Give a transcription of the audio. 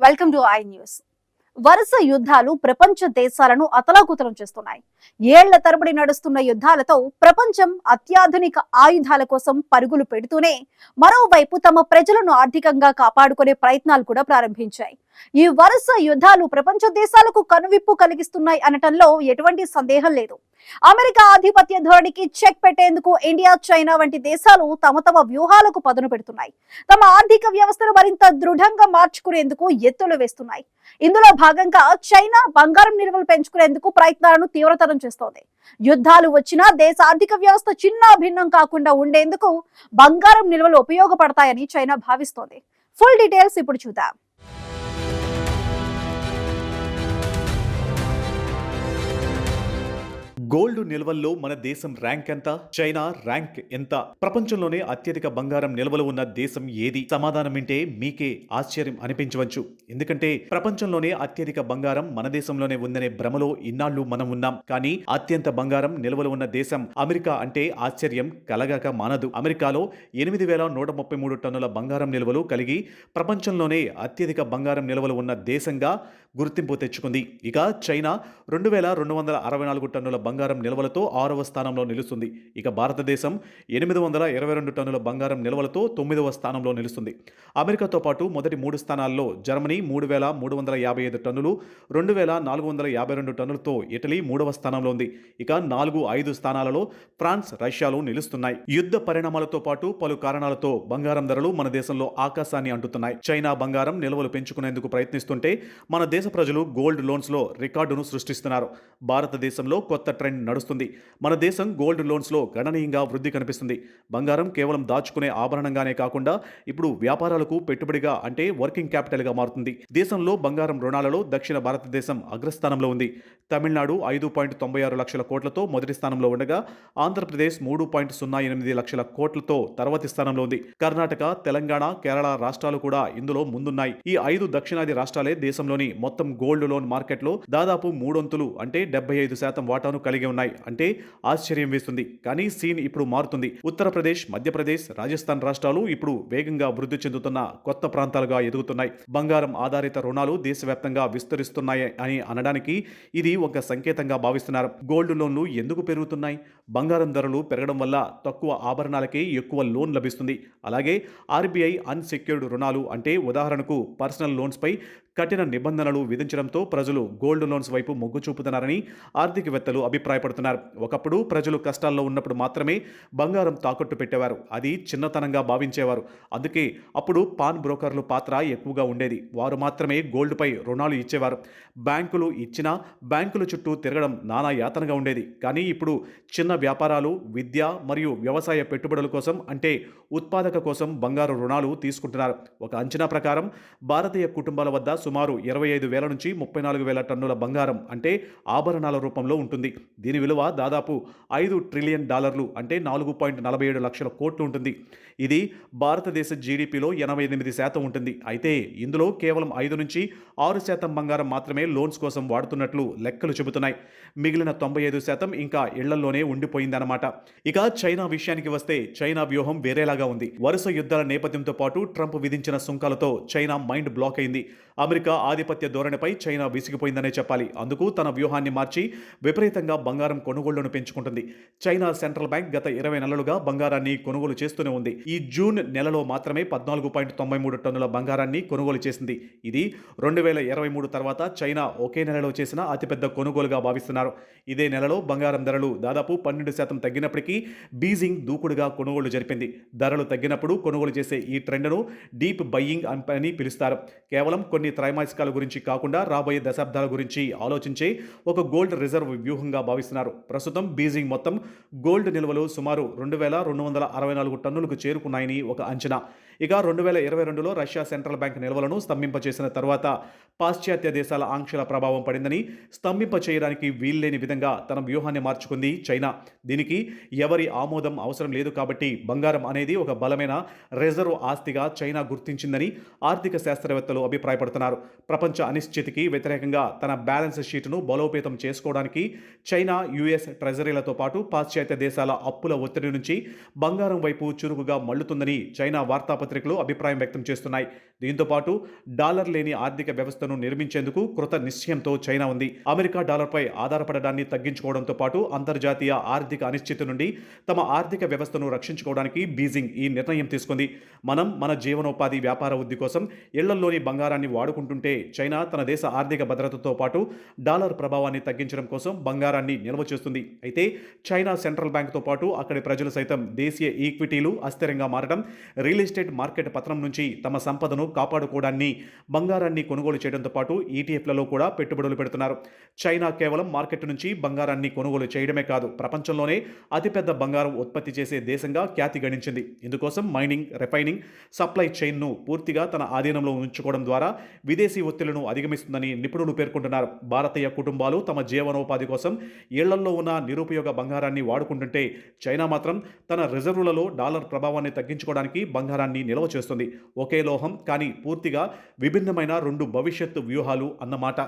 Welcome to I news. వరుస యుద్ధాలు ప్రపంచ దేశాలను అతలాకుతలం చేస్తున్నాయి. ఏళ్ల తరబడి నడుస్తున్న యుద్ధాలతో ప్రపంచం అత్యాధునిక ఆయుధాల కోసం పరుగులు పెడుతూనే మరోవైపు తమ ప్రజలను ఆర్థికంగా కాపాడుకునే ప్రయత్నాలు కూడా ప్రారంభించాయి. ఈ వరుస యుద్ధాలు ప్రపంచ దేశాలకు కనువిప్పు కలిగిస్తున్నాయి అనటంలో ఎటువంటి సందేహం లేదు. అమెరికా ఆధిపత్య ధోరణికి చెక్ పెట్టేందుకు ఇండియా, చైనా వంటి దేశాలు తమ తమ వ్యూహాలకు పదును పెడుతున్నాయి. తమ ఆర్థిక వ్యవస్థను మరింత దృఢంగా మార్చుకునేందుకు ఎత్తులు వేస్తున్నాయి. ఇందులో భాగంగా చైనా బంగారం నిల్వలు పెంచుకునేందుకు ప్రయత్నాలను తీవ్రతరం చేస్తోంది. యుద్ధాలు వచ్చినా దేశ ఆర్థిక వ్యవస్థ చిన్న భిన్నం కాకుండా ఉండేందుకు బంగారం నిల్వలు ఉపయోగపడతాయని చైనా భావిస్తోంది. ఫుల్ డీటెయిల్స్ ఇప్పుడు చూద్దాం. గోల్డ్ నిల్వల్లో మన దేశం ర్యాంక్ ఎంత? చైనా ర్యాంక్ ఎంత? ప్రపంచంలోనే అత్యధిక బంగారం నిల్వలు ఉన్న దేశం ఏది? సమాధానం వింటే మీకే ఆశ్చర్యం అనిపించవచ్చు. ఎందుకంటే ప్రపంచంలోనే అత్యధిక బంగారం మన దేశంలోనే ఉందనే భ్రమలో ఇన్నాళ్లు మనం ఉన్నాం. కానీ అత్యంత బంగారం నిల్వలు ఉన్న దేశం అమెరికా అంటే ఆశ్చర్యం కలగాక మానదు. అమెరికాలో 8,133 టన్నుల బంగారం నిల్వలు కలిగి ప్రపంచంలోనే అత్యధిక బంగారం నిల్వలు ఉన్న దేశంగా గుర్తింపు తెచ్చుకుంది. ఇక చైనా 2,264 టన్నుల బంగారం నిల్వలతో 6వ స్థానంలో నిలుస్తుంది. ఇక భారతదేశం 822 టన్నుల బంగారం నిల్వలతో 9వ స్థానంలో నిలుస్తుంది. అమెరికాతో పాటు మొదటి 3 స్థానాల్లో జర్మనీ 3,355 టన్నులు, 2,452 టన్నులతో ఇటలీ 3వ స్థానంలో ఉంది. ఇక 4-5 స్థానాలలో ఫ్రాన్స్, రష్యాలు నిలుస్తున్నాయి. యుద్ధ పరిణామాలతో పాటు పలు కారణాలతో బంగారం ధరలు మన దేశంలో ఆకాశాన్ని అంటుతున్నాయి. చైనా బంగారం నిల్వలు పెంచుకునేందుకు ప్రయత్నిస్తుంటే మన దేశ ప్రజలు గోల్డ్ లోన్స్ లో రికార్డును సృష్టిస్తున్నారు. భారతదేశంలో కొత్త ట్రెండ్ నడుస్తుంది. మన దేశం గోల్డ్ లోన్స్ లో గణనీయంగా వృద్ధి కనిపిస్తుంది. బంగారం కేవలం దాచుకునే ఆభరణంగానే కాకుండా ఇప్పుడు వ్యాపారాలకు పెట్టుబడిగా అంటే వర్కింగ్ క్యాపిటల్ గా మారుతుంది. దేశంలో బంగారం రుణాలలో దక్షిణ భారతదేశం అగ్రస్థానంలో ఉంది. తమిళనాడు 5.96 లక్షల కోట్లతో మొదటి స్థానంలో ఉండగా ఆంధ్రప్రదేశ్ 3.08 లక్షల కోట్లతో తర్వాతి స్థానంలో ఉంది. కర్ణాటక, తెలంగాణ, కేరళ రాష్ట్రాలు కూడా ఇందులో ముందున్నాయి. ఈ 5 దక్షిణాది రాష్ట్రాలే దేశంలోని మొత్తం గోల్డ్ లోన్ మార్కెట్లో దాదాపు 3/3 అంటే 75% వాటాను కలిగి ఉన్నాయి. అంటే ఆశ్చర్యం వేస్తుంది. కానీ సీన్ ఇప్పుడు మారుతుంది. ఉత్తరప్రదేశ్, మధ్యప్రదేశ్, రాజస్థాన్ రాష్ట్రాలు ఇప్పుడు వేగంగా వృద్ధి చెందుతున్న కొత్త ప్రాంతాలుగా ఎదుగుతున్నాయి. బంగారం ఆధారిత రుణాలు దేశవ్యాప్తంగా విస్తరిస్తున్నాయి అని అనడానికి ఇది ఒక సంకేతంగా భావిస్తున్నారు. గోల్డ్ లోన్లు ఎందుకు పెరుగుతున్నాయి? బంగారం ధరలు పెరగడం వల్ల తక్కువ ఆభరణాలకే ఎక్కువ లోన్ లభిస్తుంది. అలాగే ఆర్బీఐ అన్సెక్యూర్డ్ రుణాలు అంటే ఉదాహరణకు పర్సనల్ లోన్స్ పై కఠిన నిబంధనలు విధించడంతో ప్రజలు గోల్డ్ లోన్స్ వైపు మొగ్గు చూపుతున్నారని ఆర్థికవేత్తలు అభిప్రాయపడుతున్నారు. ఒకప్పుడు ప్రజలు కష్టాల్లో ఉన్నప్పుడు మాత్రమే బంగారం తాకట్టు పెట్టేవారు. అది చిన్నతనంగా భావించేవారు. అందుకే అప్పుడు పాన్ బ్రోకర్లు పాత్ర ఎక్కువగా ఉండేది. వారు మాత్రమే గోల్డ్పై రుణాలు ఇచ్చేవారు. బ్యాంకులు ఇచ్చినా బ్యాంకుల చుట్టూ తిరగడం నానా యాతనగా ఉండేది. కానీ ఇప్పుడు చిన్న వ్యాపారాలు, విద్య మరియు వ్యవసాయ పెట్టుబడుల కోసం అంటే ఉత్పాదక కోసం బంగారు రుణాలు తీసుకుంటున్నారు. ఒక అంచనా ప్రకారం భారతీయ కుటుంబాల వద్ద సుమారు 25,000 నుంచి 34,000 టన్నుల బంగారం అంటే ఆభరణాల రూపంలో ఉంటుంది. దీని విలువ దాదాపు $5 ట్రిలియన్ అంటే 4.47 లక్షల కోట్లు ఉంటుంది. ఇది భారతదేశ జీడిపిలో 88% ఉంటుంది. అయితే ఇందులో కేవలం 5 నుంచి 6% బంగారం మాత్రమే లోన్స్ కోసం వాడుతున్నట్లు లెక్కలు చెబుతున్నాయి. మిగిలిన 95% ఇంకా ఇళ్లలోనే ఉండిపోయిందన్నమాట. ఇక చైనా విషయానికి వస్తే చైనా వ్యూహం వేరేలాగా ఉంది. వరుస యుద్ధాల నేపథ్యంతో పాటు ట్రంప్ విధించిన సుంకాలతో చైనా మైండ్ బ్లాక్ అయింది. అమెరికా ఆధిపత్య ధోరణిపై చైనా విసిగిపోయిందనే చెప్పాలి. అందుకు తన వ్యూహాన్ని మార్చి విపరీతంగా బంగారం కొనుగోళ్లను పెంచుకుంటుంది. చైనా సెంట్రల్ బ్యాంక్ గత 20 నెలలుగా బంగారాన్ని కొనుగోలు చేస్తూనే ఉంది. ఈ జూన్ నెలలో మాత్రమే 14.93 టన్నుల బంగారాన్ని కొనుగోలు చేసింది. ఇది 2023 తర్వాత చైనా ఒకే నెలలో చేసిన అతిపెద్ద కొనుగోలుగా భావిస్తున్నారు. ఇదే నెలలో బంగారం ధరలు దాదాపు 12% తగ్గినప్పటికీ బీజింగ్ దూకుడుగా కొనుగోలు జరిపింది. ధరలు తగ్గినప్పుడు కొనుగోలు చేసే ఈ ట్రెండ్ను డీప్ బయ్యింగ్ అని పిలుస్తారు. కేవలం కొన్ని త్రైమాసికాల గురించి కాకుండా రాబోయే దశాబ్దాల గురించి ఆలోచించే ఒక గోల్డ్ రిజర్వ్ వ్యూహంగా భావిస్తున్నారు. ప్రస్తుతం బీజింగ్ మొత్తం గోల్డ్ నిల్వలు సుమారు 2,264 టన్నులకు చేరుకున్నాయని ఒక అంచనా. ఇక 2022లో రష్యా సెంట్రల్ బ్యాంక్ నిల్వలను స్తంభింపచేసిన తర్వాత పాశ్చాత్య దేశాల ఆంక్షల ప్రభావం పడిందని స్తంభింప చేయడానికి వీల్లేని విధంగా తన వ్యూహాన్ని మార్చుకుంది చైనా. దీనికి ఎవరి ఆమోదం అవసరం లేదు కాబట్టి బంగారం అనేది ఒక బలమైన రిజర్వ్ ఆస్తిగా చైనా గుర్తించిందని ఆర్థిక శాస్త్రవేత్తలు అభిప్రాయపడుతున్నారు. అంటున్నారు. ప్రపంచ అనిశ్చితికి వ్యతిరేకంగా తన బ్యాలెన్స్ షీటును బలోపేతం చేసుకోవడానికి చైనా, యుఎస్ ట్రెజరీలతో పాటు పాశ్చాత్య దేశాల అప్పుల ఒత్తిడి నుంచి బంగారం వైపు చురుకుగా మళ్లుతుందని చైనా వార్తాపత్రికలు అభిప్రాయం వ్యక్తం చేస్తున్నాయి. దీంతో పాటు డాలర్ లేని ఆర్థిక వ్యవస్థను నిర్మించేందుకు కృత నిశ్చయంతో చైనా ఉంది. అమెరికా డాలర్పై ఆధారపడడాన్ని తగ్గించుకోవడంతో పాటు అంతర్జాతీయ ఆర్థిక అనిశ్చితి నుండి తమ ఆర్థిక వ్యవస్థను రక్షించుకోవడానికి బీజింగ్ ఈ నిర్ణయం తీసుకుంది. మనం మన జీవనోపాధి, వ్యాపార వృద్ధి కోసం ఇళ్లలోని బంగారాన్ని వాడుకుంటుంటే చైనా తన దేశ ఆర్థిక భద్రతతో పాటు డాలర్ ప్రభావాన్ని తగ్గించడం కోసం బంగారాన్ని నిల్వ చేస్తుంది. అయితే చైనా సెంట్రల్ బ్యాంకుతో పాటు అక్కడి ప్రజలు సైతం దేశీయ ఈక్విటీలు అస్థిరంగా మారడం, రియల్ ఎస్టేట్ మార్కెట్ పతనం నుంచి తమ సంపదను కాపాడుకోవడాన్ని బంగారాన్ని కొనుగోలు చేయడంతో పాటు ఈటీఎఫ్లలో కూడా పెట్టుబడులు పెడుతున్నారు. చైనా కేవలం మార్కెట్ నుంచి బంగారాన్ని కొనుగోలు చేయడమే కాదు, ప్రపంచంలోనే అతిపెద్ద బంగారం ఉత్పత్తి చేసే దేశంగా ఖ్యాతి గడించింది. ఇందుకోసం మైనింగ్, రిఫైనింగ్, సప్లై చైన్ను పూర్తిగా తన ఆధీనంలో ఉంచుకోవడం ద్వారా విదేశీ ఒత్తిళ్లను అధిగమిస్తుందని నిపుణులు పేర్కొంటున్నారు. భారతీయ కుటుంబాలు తమ జీవనోపాధి కోసం ఇళ్లల్లో ఉన్న నిరుపయోగ బంగారాన్ని వాడుకుంటుంటే చైనా మాత్రం తన రిజర్వులలో డాలర్ ప్రభావాన్ని తగ్గించుకోవడానికి బంగారాన్ని నిల్వ చేస్తుంది. ఒకే లోహం కానీ పూర్తిగా విభిన్నమైన రెండు భవిష్యత్తు వ్యూహాలు అన్నమాట.